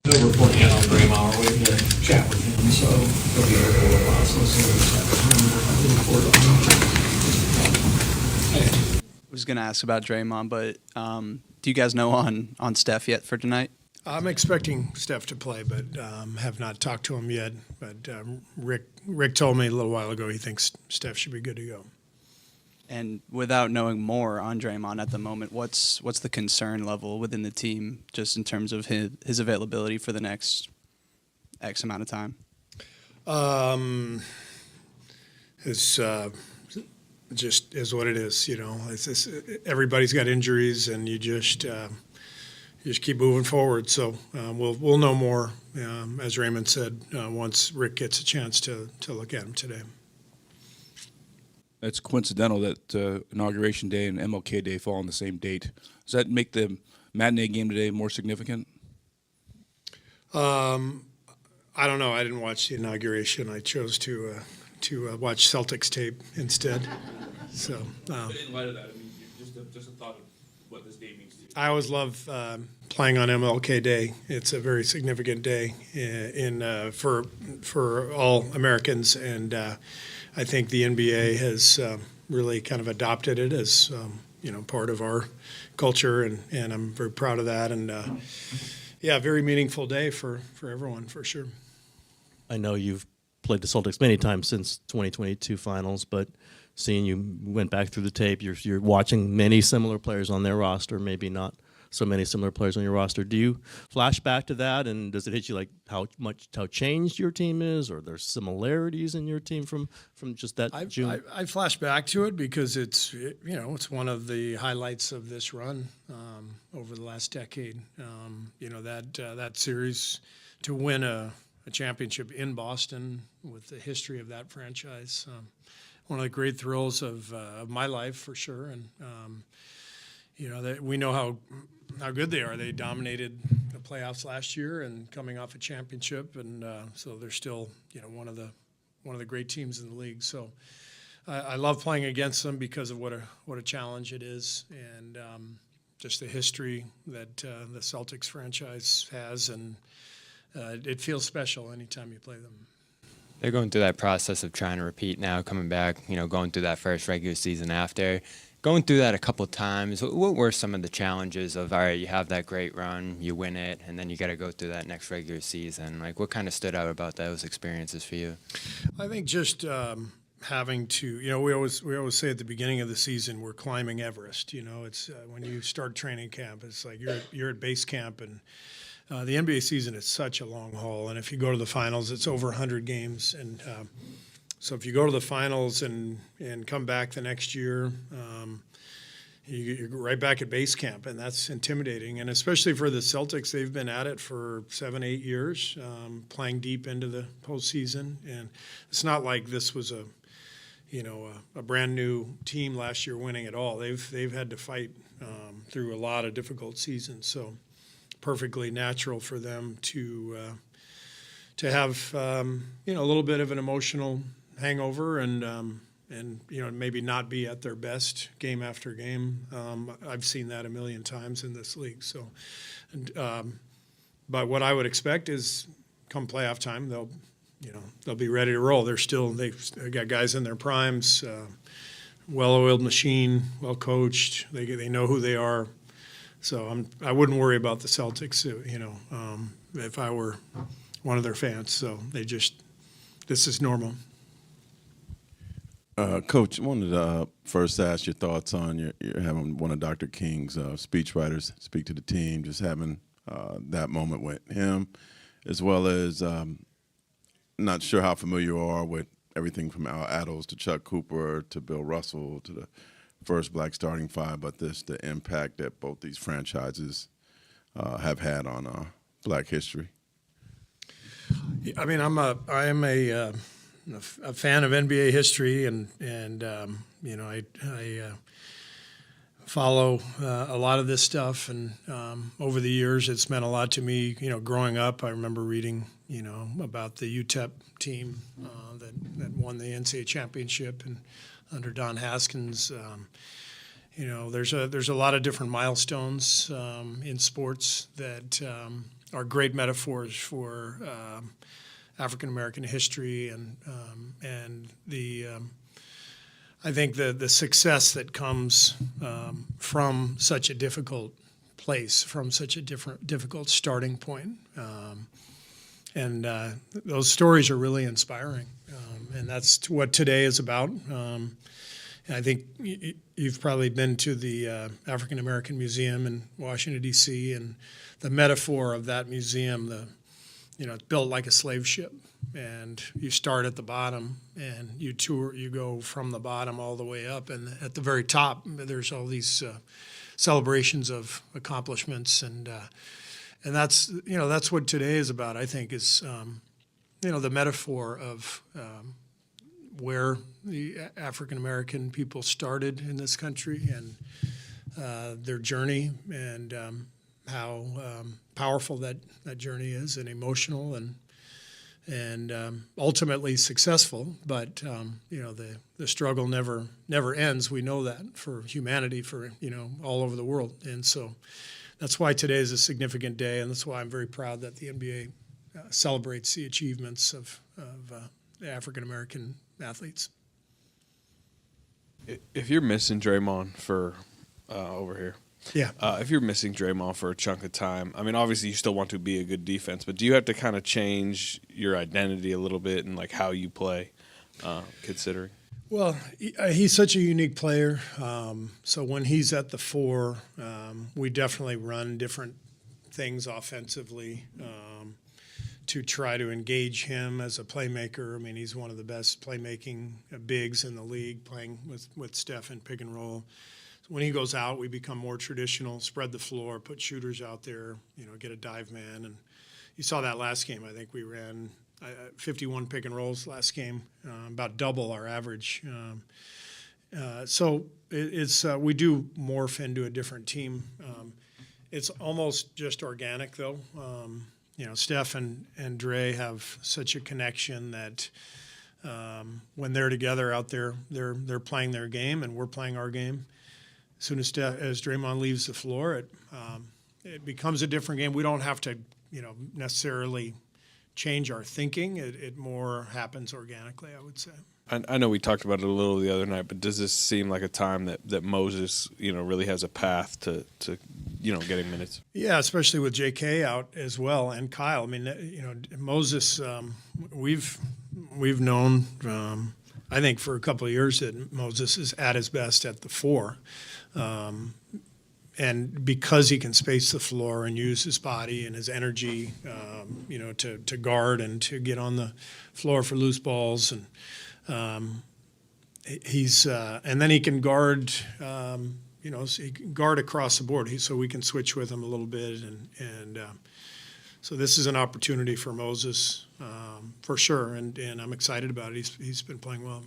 We're reporting out on Draymond. We're waiting to chat with him, so he'll be here for a little while. So we'll see what he's having. I was going to ask about Draymond, but do you guys know on Steph yet for tonight? I'm expecting Steph to play, but have not talked to him yet. But Rick told me a little while ago he thinks Steph should be good to go. And without knowing more on Draymond at the moment, what's the concern level within the team just in terms of his availability for the next X amount of time? It's just is what it is, you know. Everybody's got injuries, and you just keep moving forward. So we'll know more, as Raymond said, once Rick gets a chance to look at him today. It's coincidental that Inauguration Day and MLK Day fall on the same date. Does that make the matinee game today more significant? I don't know. I didn't watch the inauguration. I chose to watch Celtics tape instead. So. In light of that, I mean, just a thought of what this day means to you. I always love playing on MLK Day. It's a very significant day for all Americans, and I think the NBA has really kind of adopted it as part of our culture, and I'm very proud of that. And very meaningful day for everyone for sure. I know you've played the Celtics many times since 2022 finals, but seeing you went back through the tape, you're watching many similar players on their roster, maybe not so many similar players on your roster. Do you flash back to that, and does it hit you like how changed your team is, or there's similarities in your team from just that June? I flash back to it because it's one of the highlights of this run over the last decade. That series to win a championship in Boston with the history of that franchise. One of the great thrills of my life for sure, and we know how good they are. They dominated the playoffs last year and coming off a championship, and so they're still one of the great teams in the league. So I love playing against them because of what a challenge it is, and just the history that the Celtics franchise has, and it feels special anytime you play them. They're going through that process of trying to repeat now, coming back, going through that first regular season after. Going through that a couple of times, what were some of the challenges of, all right, you have that great run, you win it, and then you got to go through that next regular season? Like, what kind of stood out about those experiences for you? I think just having to, we always say at the beginning of the season, we're climbing Everest. It's when you start training camp, it's like you're at base camp, and the NBA season is such a long haul, and if you go to the finals, it's over 100 games, and so if you go to the finals and come back the next year, you're right back at base camp, and that's intimidating. And especially for the Celtics, they've been at it for 7-8 years, playing deep into the postseason. And it's not like this was a brand new team last year winning it all. They've had to fight through a lot of difficult seasons. So perfectly natural for them to have a little bit of an emotional hangover and maybe not be at their best game after game. I've seen that a million times in this league. So, but what I would expect is, come playoff time, they'll be ready to roll. They've got guys in their primes, well-oiled machine, well coached. They know who they are. So I wouldn't worry about the Celtics, if I were one of their fans. So this is normal. Coach, I wanted to first ask your thoughts on your having one of Dr. King's speechwriters speak to the team, just having that moment with him, as well as not sure how familiar you are with everything from Attles to Chuck Cooper to Bill Russell to the first black starting five, but the impact that both these franchises have had on black history. I mean, I am a fan of NBA history, and I follow a lot of this stuff, and over the years, it's meant a lot to me. Growing up, I remember reading, about the UTEP team that won the NCAA championship, and under Don Haskins. There's a lot of different milestones in sports that are great metaphors for African American history and the I think the success that comes from such a difficult place, from such a difficult starting point. And those stories are really inspiring. And that's what today is about. And I think you've probably been to the African American Museum in Washington, D.C., and the metaphor of that museum, it's built like a slave ship. And you start at the bottom and you go from the bottom all the way up. And at the very top, there's all these celebrations of accomplishments. And that's what today is about, I think, is, the metaphor of where the African-American people started in this country and their journey and how powerful that journey is and emotional and ultimately successful. But, the struggle never ends. We know that for humanity, for, all over the world. And so that's why today is a significant day, and that's why I'm very proud that the NBA celebrates the achievements of the African-American athletes. If you're missing Draymond for over here, Yeah. if you're missing Draymond for a chunk of time, I mean, obviously you still want to be a good defense, but do you have to kind of change your identity a little bit and like how you play, considering? Well, he's such a unique player. So when he's at the four, we definitely run different things offensively to try to engage him as a playmaker. I mean, he's one of the best playmaking bigs in the league, playing with Steph in pick and roll. So when he goes out, we become more traditional, spread the floor, put shooters out there, get a dive man. And you saw that last game. I think we ran 51 pick and rolls last game, about double our average. So it's we do morph into a different team. It's almost just organic, though. Steph and Dray have such a connection that when they're together out there, they're playing their game and we're playing our game. As soon as Draymond leaves the floor, it becomes a different game. We don't have to, necessarily change our thinking. It more happens organically, I would say. I know we talked about it a little the other night, but does this seem like a time that Moses, really has a path to getting minutes? Yeah, especially with J.K. out as well and Kyle. I mean, Moses, we've known, I think, for a couple of years that Moses is at his best at the four. And because he can space the floor and use his body and his energy, to guard and to get on the floor for loose balls, and and then he can guard, so he can guard across the board. So we can switch with him a little bit, and so this is an opportunity for Moses for sure, and I'm excited about it. He's been playing well.